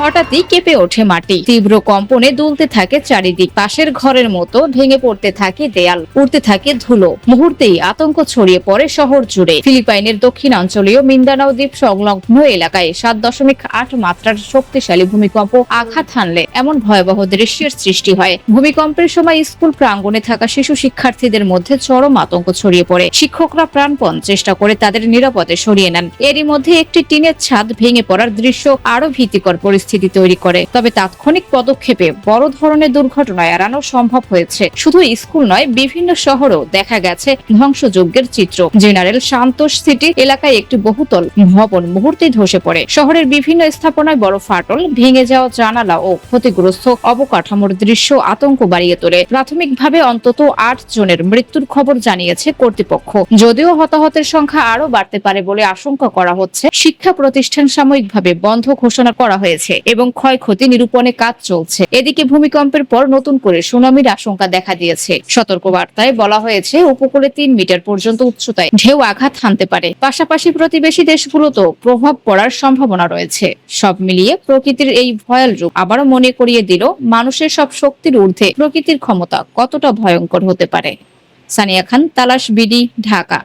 হঠাৎই কেঁপে ওঠে মাটি, তীব্র কম্পনে দুলতে থাকে চারিদিক, পাশের ঘরের মতো ভেঙে পড়তে থাকে দেয়াল, উড়তে থাকে ধুলো। মুহূর্তেই আতঙ্ক ছড়িয়ে পড়ে শহর জুড়ে। ফিলিপাইনের দক্ষিণাঞ্চলীয় মিন্দানাও দ্বীপ সংলগ্ন এলাকায় 7.8 মাত্রার শক্তিশালী ভূমিকম্প আঘাত হানলে এমন ভয়াবহ দৃশ্যের সৃষ্টি হয়। ভূমিকম্পের সময় স্কুল প্রাঙ্গণে থাকা শিশু শিক্ষার্থীদের মধ্যে চরম আতঙ্ক ছড়িয়ে পড়ে। শিক্ষকরা প্রাণপণ চেষ্টা করে তাদের নিরাপদে সরিয়ে নেন। এরই মধ্যে একটি টিনের ছাদ ভেঙে পড়ার দৃশ্য আরো ভীতিকর পরিস্থিতি তৈরি করে। তবে তাৎক্ষণিক পদক্ষেপে বড় ধরনের দুর্ঘটনা এড়ানো সম্ভব হয়েছে। শুধু স্কুল নয়, বিভিন্ন শহরেও দেখা গেছে ধ্বংসযজ্ঞের চিত্র। জেনারেল সান্তোস সিটি এলাকায় একটি বহুতল ভবন মুহূর্তেই ধসে পড়ে। শহরের বিভিন্ন স্থাপনায় বড় ফাটল, ভেঙে যাওয়া জানালা ও ক্ষতিগ্রস্ত অবকাঠামোর দৃশ্য আতঙ্ক বাড়িয়ে তোলে। প্রাথমিকভাবে অন্তত 8 জনের মৃত্যুর খবর জানিয়েছে কর্তৃপক্ষ। যদিও হতাহতের সংখ্যা আরো বাড়তে পারে বলে আশঙ্কা করা হচ্ছে। শিক্ষা প্রতিষ্ঠান সাময়িকভাবে বন্ধ ঘোষণা করা হয়েছে এবং ক্ষয়ক্ষতি নিরূপণে কাজ চলছে। এদিকে ভূমিকম্পের পর নতুন করে সুনামির আশঙ্কা দেখা দিয়েছে। সতর্কবার্তায় বলা হয়েছে উপকূলে 3 মিটার পর্যন্ত উচ্চতায় ঢেউ আঘাত হানতে পারে। পাশাপাশি প্রতিবেশী দেশগুলোতেও প্রভাব পড়ার সম্ভাবনা রয়েছে। সব মিলিয়ে প্রকৃতির এই ভয়াল রূপ আবারও মনে করিয়ে দিল মানুষের সব শক্তির ঊর্ধ্বে প্রকৃতির ক্ষমতা কতটা ভয়ঙ্কর হতে পারে। সানিয়া খান, তালাশ, বিডি, ঢাকা।